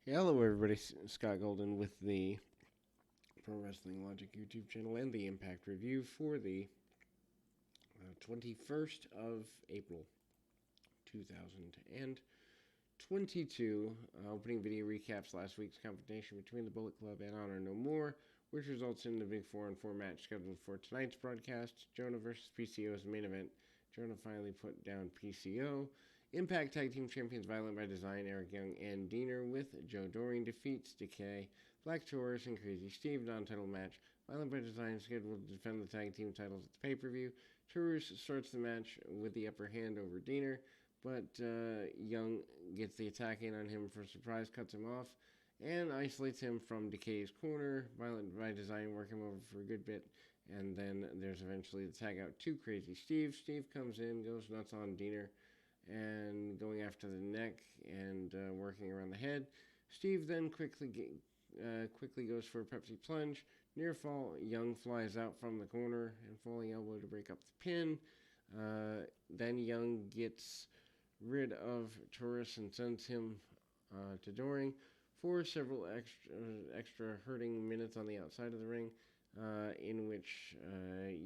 Hello, everybody. Scott Golden with the Pro Wrestling Logic YouTube channel and the Impact Review for the 21st of April 2022. Opening video recaps last week's confrontation between the Bullet Club and Honor No More, which results in the big 4-on-4 match scheduled for tonight's broadcast. Jonah versus PCO is the main event. Jonah finally put down PCO. Impact Tag Team Champions Violent by Design, Eric Young and Diener with Joe Doring defeats Decay, Black Taurus, and Crazy Steve non-title match. Violent by Design scheduled to defend the tag team titles at the pay-per-view. Taurus starts the match with the upper hand over Diener, but Young gets the attack in on him for a surprise, cuts him off, and isolates him from Decay's corner. Violent by Design work him over for a good bit, and then there's eventually the tag out to Crazy Steve. Steve comes in, goes nuts on Diener, and going after the neck and working around the head. Steve then quickly goes for a Pepsi plunge. Near fall, Young flies out from the corner and falling elbow to break up the pin. Then Young gets rid of Taurus and sends him to Doring for several extra hurting minutes on the outside of the ring, in which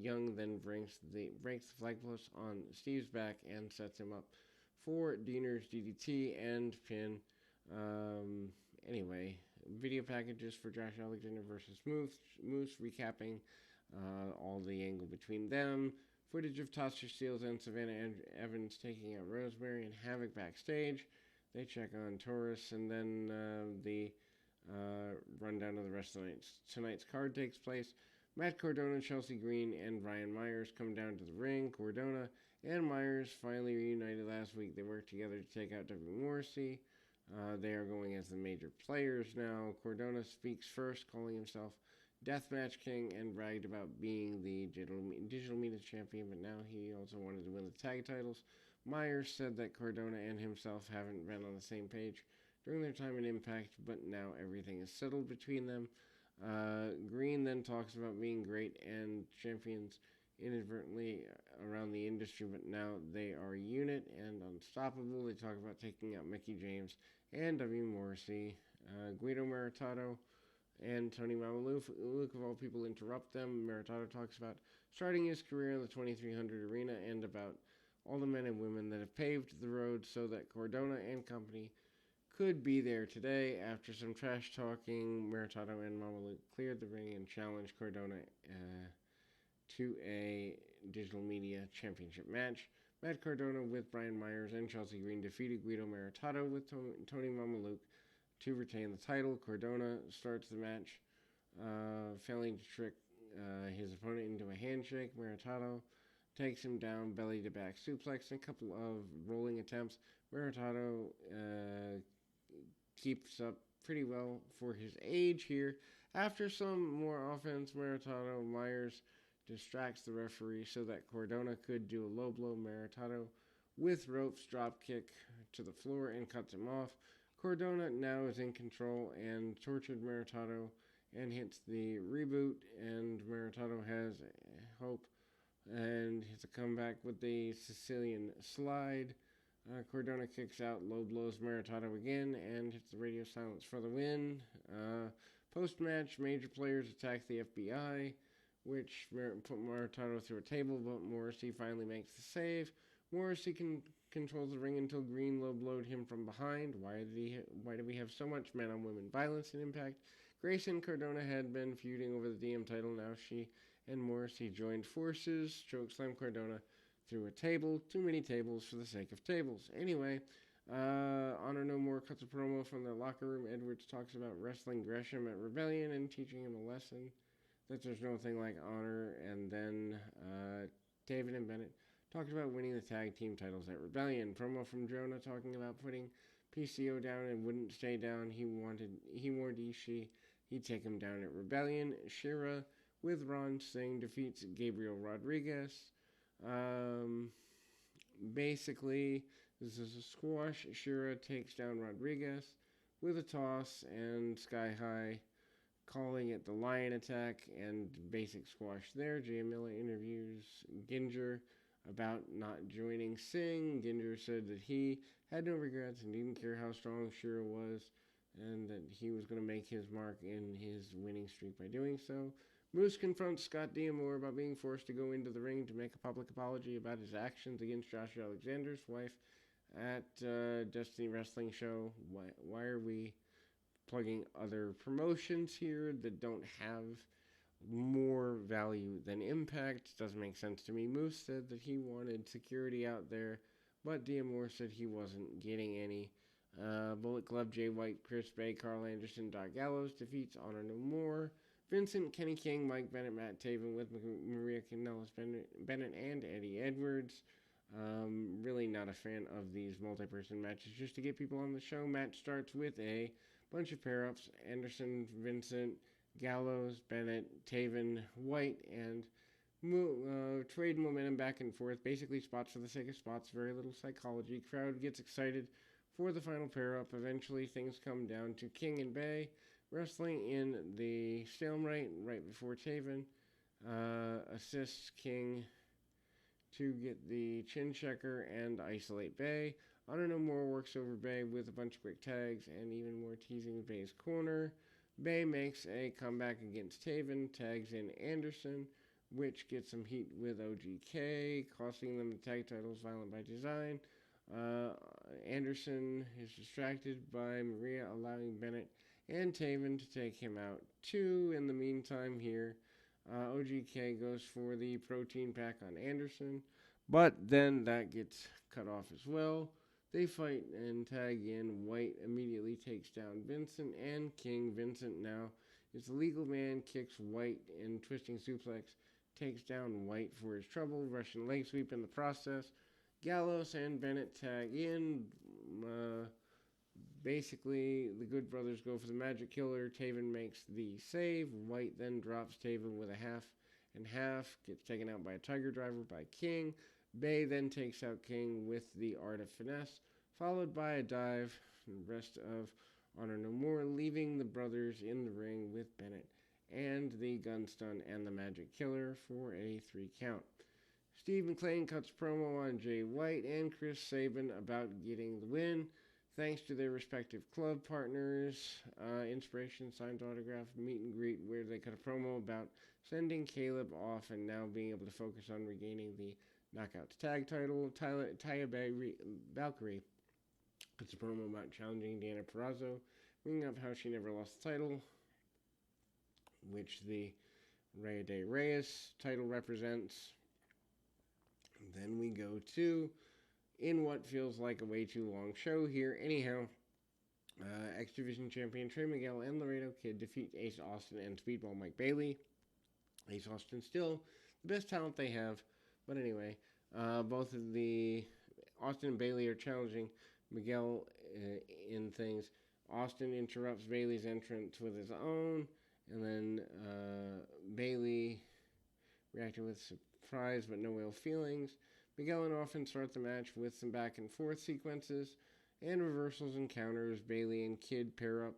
Young then breaks the flag post on Steve's back and sets him up for Diener's DDT and pin. Anyway, video packages for Josh Alexander versus Moose recapping all the angle between them. Footage of Tasha Steelz and Savannah Evans taking out Rosemary and Havoc backstage. They check on Taurus, and then the rundown of the rest of tonight's card takes place. Matt Cardona, Chelsea Green, and Ryan Myers come down to the ring. Cardona and Myers finally reunited last week. They worked together to take out W. Morrissey. They are going as the major players now. Cardona speaks first, calling himself Deathmatch King, and bragged about being the digital media champion, but now he also wanted to win the tag titles. Myers said that Cardona and himself haven't been on the same page during their time in Impact, but now everything is settled between them. Green then talks about being great and champions inadvertently around the industry, but now they are a unit and unstoppable. They talk about taking out Mickie James and W. Morrissey. Guido Maritato and Tony Mamaluke, of all people, interrupt them. Maritato talks about starting his career in the 2300 arena and about all the men and women that have paved the road so that Cardona and company could be there today. After some trash talking, Maritato and Mamaluke cleared the ring and challenged Cardona to a digital media championship match. Matt Cardona with Brian Myers and Chelsea Green defeated Guido Maritato with Tony Mamaluke to retain the title. Cardona starts the match, failing to trick his opponent into a handshake. Maritato takes him down, belly to back suplex, and a couple of rolling attempts. Maritato keeps up pretty well for his age here. After some more offense, Myers distracts the referee so that Cardona could do a low blow. Maritato with ropes drop kick to the floor and cuts him off. Cardona now is in control and tortured Maritato and hits the reboot, and Maritato has hope and hits a comeback with the Sicilian slide. Cardona kicks out, low blows Maritato again, and hits the radio silence for the win. Post-match, major players attack the FBI, which put Maritato through a table, but Morrissey finally makes the save. Morrissey controls the ring until Green low blowed him from behind. Why do we have so much man-on-women violence in Impact? Grace and Cardona had been feuding over the DM title. Now she and Morrissey joined forces. Chokeslam Cardona through a table. Too many tables for the sake of tables. Anyway, Honor No More cuts a promo from their locker room. Edwards talks about wrestling Gresham at Rebellion and teaching him a lesson that there's no thing like honor. And then David and Bennett talked about winning the tag team titles at Rebellion. Promo from Jonah talking about putting PCO down and wouldn't stay down. He warned Ishii he'd take him down at Rebellion. Shira with Ron Singh defeats Gabriel Rodriguez. Basically, this is a squash. Shira takes down Rodriguez with a toss and Sky High calling it the lion attack and basic squash there. Jay Miller interviews Ginger about not joining Singh. Ginger said that he had no regrets and didn't care how strong Shira was and that he was going to make his mark in his winning streak by doing so. Moose confronts Scott D'Amore about being forced to go into the ring to make a public apology about his actions against Josh Alexander's wife at Destiny Wrestling Show. Why are we plugging other promotions here that don't have more value than Impact? Doesn't make sense to me. Moose said that he wanted security out there, but D'Amore said he wasn't getting any. Bullet Club, Jay White, Chris Bay, Carl Anderson, Doc Gallows defeats Honor No More. Vincent, Kenny King, Mike Bennett, Matt Taven with Maria Kanellis Bennett, and Eddie Edwards. Really not a fan of these multi-person matches. Just to get people on the show, match starts with a bunch of pair-ups. Anderson, Vincent, Gallows, Bennett, Taven, White, and trade momentum back and forth. Basically spots for the sake of spots. Very little psychology. Crowd gets excited for the final pair-up. Eventually things come down to King and Bay wrestling in the stalemate right before Taven assists King to get the chin checker and isolate Bay. Honor No More works over Bay with a bunch of quick tags and even more teasing Bay's corner. Bay makes a comeback against Taven, tags in Anderson, which gets some heat with OGK, costing them the tag titles Violent by Design. Anderson is distracted by Maria, allowing Bennett and Taven to take him out too. In the meantime here, OGK goes for the protein pack on Anderson, but then that gets cut off as well. They fight and tag in. White immediately takes down Vincent and King. Vincent now is the legal man, kicks White in twisting suplex, takes down White for his trouble, Russian leg sweep in the process. Gallows and Bennett tag in. Basically, the Good Brothers go for the Magic Killer. Taven makes the save. White then drops Taven with a half and half. Gets taken out by a Tiger Driver by King. Bay then takes out King with the Art of Finesse, followed by a dive. The rest of Honor No More, leaving the brothers in the ring with Bennett and the Gun Stun and the Magic Killer for a 3 count. Steve McLean cuts promo on Jay White and Chris Sabin about getting the win, thanks to their respective club partners. Inspiration, signed autograph, meet and greet, where they cut a promo about sending Caleb off and now being able to focus on regaining the Knockouts tag title. Taya Valkyrie cuts a promo about challenging Deonna Purrazzo, bringing up how she never lost the title, which the Rhea de Reyes title represents. Then we go to, in what feels like a way too long show here. Anyhow, X Division champion Trey Miguel and Laredo Kid defeat Ace Austin and Speedball Mike Bailey. Ace Austin still the best talent they have, but anyway, both of the Austin and Bailey are challenging Miguel in things. Austin interrupts Bailey's entrance with his own, and then Bailey reacted with surprise but no ill feelings. Miguel and Austin start the match with some back and forth sequences and reversals and counters. Bailey and Kid pair up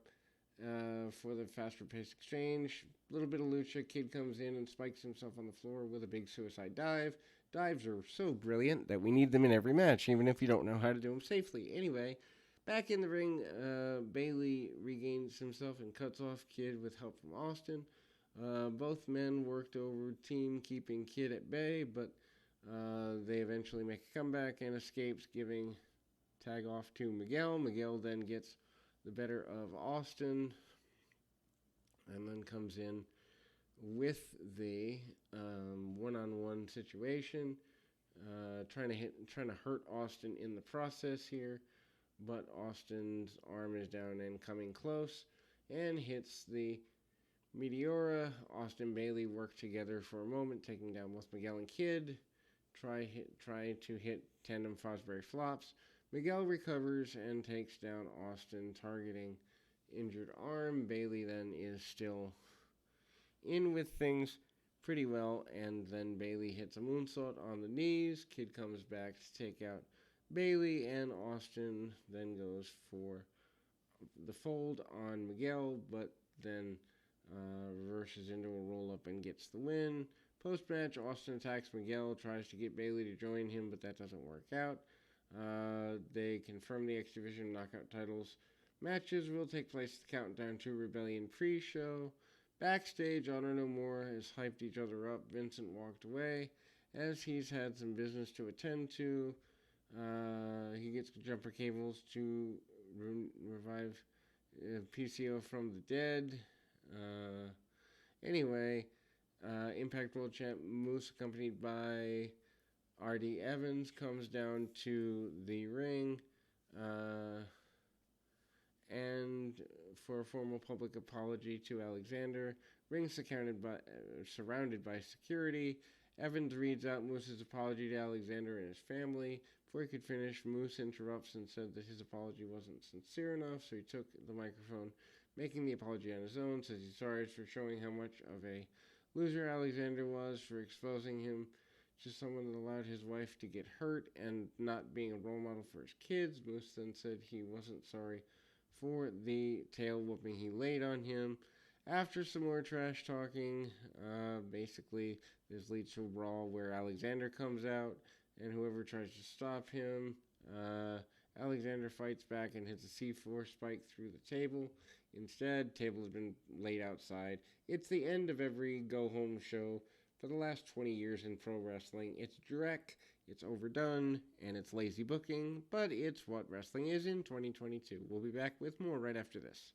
for the faster paced exchange. A little bit of lucha. Kid comes in and spikes himself on the floor with a big suicide dive. Dives are so brilliant that we need them in every match, even if you don't know how to do them safely. Anyway, back in the ring, Bailey regains himself and cuts off Kid with help from Austin. Both men worked over team, keeping Kid at bay, but they eventually make a comeback and escapes, giving tag off to Miguel. Miguel then gets the better of Austin and then comes in with the one-on-one situation, trying to hurt Austin in the process here, but Austin's arm is down and coming close and hits the Meteora. Austin and Bailey work together for a moment, taking down both Miguel and Kid. Try to hit tandem Fosbury flops. Miguel recovers and takes down Austin, targeting injured arm. Bailey then is still in with things pretty well, and then Bailey hits a moonsault on the knees. Kid comes back to take out Bailey, and Austin then goes for the fold on Miguel, but then reverses into a roll-up and gets the win. Post-match, Austin attacks Miguel, tries to get Bailey to join him, but that doesn't work out. They confirm the X Division knockout titles Matches will take place at the Countdown to Rebellion pre-show. Backstage, Honor No More has hyped each other up. Vincent walked away as he's had some business to attend to. He gets jumper cables to revive PCO from the dead. Anyway, Impact World Champ Moose, accompanied by R.D. Evans, comes down to the ring and for a formal public apology to Alexander. Ring surrounded by security. Evans reads out Moose's apology to Alexander and his family. Before he could finish, Moose interrupts and said that his apology wasn't sincere enough, so he took the microphone, making the apology on his own. Says he's sorry for showing how much of a loser Alexander was, for exposing him to someone that allowed his wife to get hurt and not being a role model for his kids. Moose then said he wasn't sorry for the tail whooping he laid on him. After some more trash talking, basically this leads to a brawl where Alexander comes out and whoever tries to stop him, Alexander fights back and hits a C4 spike through the table. Instead, table has been laid outside. It's the end of every go-home show for the last 20 years in pro wrestling. It's dreck, it's overdone, and it's lazy booking, but it's what wrestling is in 2022. We'll be back with more right after this.